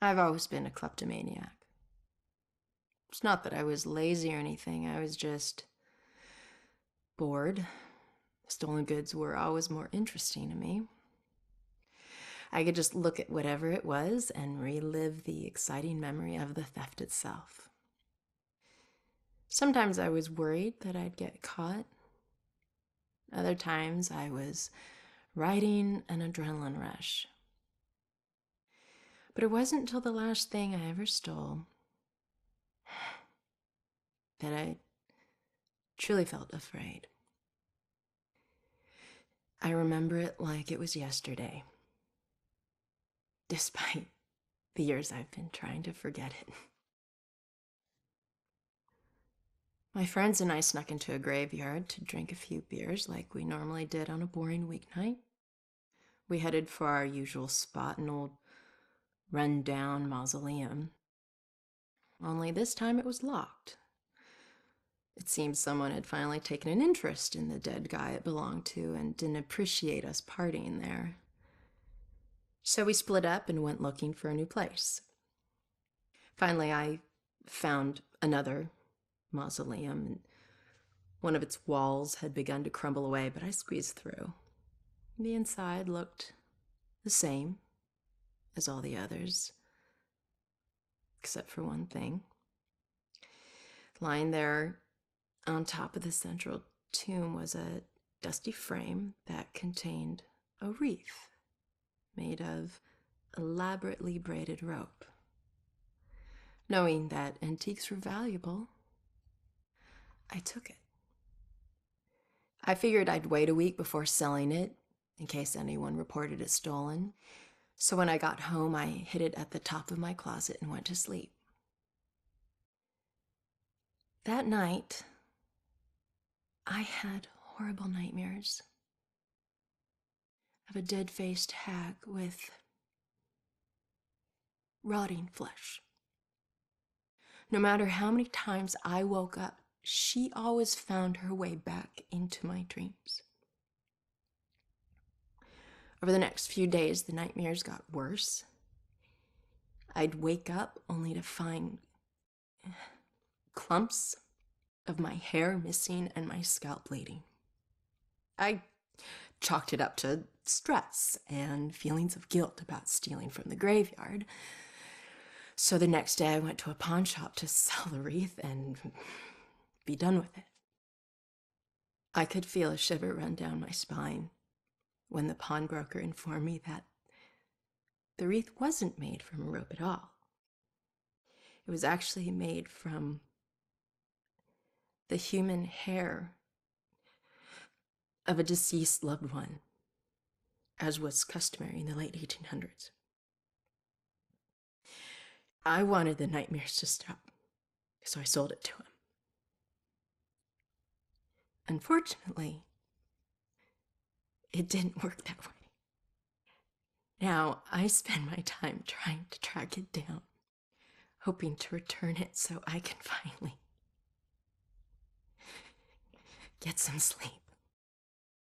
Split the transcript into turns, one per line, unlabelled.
I've always been a kleptomaniac. It's not that I was lazy or anything, I was just bored. Stolen goods were always more interesting to me. I could just look at whatever it was and relive the exciting memory of the theft itself. Sometimes I was worried that I'd get caught. Other times I was riding an adrenaline rush. But it wasn't until the last thing I ever stole that I truly felt afraid. I remember it like it was yesterday, despite the years I've been trying to forget it. My friends and I snuck into a graveyard to drink a few beers like we normally did on a boring weeknight. We headed for our usual spot, an old run-down mausoleum. Only this time it was locked. It seemed someone had finally taken an interest in the dead guy it belonged to and didn't appreciate us partying there. So we split up and went looking for a new place. Finally, I found another mausoleum, and one of its walls had begun to crumble away, but I squeezed through. The inside looked the same as all the others, except for one thing. Lying there on top of the central tomb was a dusty frame that contained a wreath made of elaborately braided rope. Knowing that antiques were valuable, I took it. I figured I'd wait a week before selling it in case anyone reported it stolen. So when I got home, I hid it at the top of my closet and went to sleep. That night, I had horrible nightmares of a dead-faced hag with rotting flesh. No matter how many times I woke up, she always found her way back into my dreams. Over the next few days, the nightmares got worse. I'd wake up only to find clumps of my hair missing and my scalp bleeding. I chalked it up to stress and feelings of guilt about stealing from the graveyard. So the next day I went to a pawn shop to sell the wreath and be done with it. I could feel a shiver run down my spine when the pawnbroker informed me that the wreath wasn't made from a rope at all. It was actually made from the human hair of a deceased loved one, as was customary in the late 1800s. I wanted the nightmares to stop, so I sold it to him. Unfortunately, it didn't work that way. Now I spend my time trying to track it down, hoping to return it so I can finally get some sleep.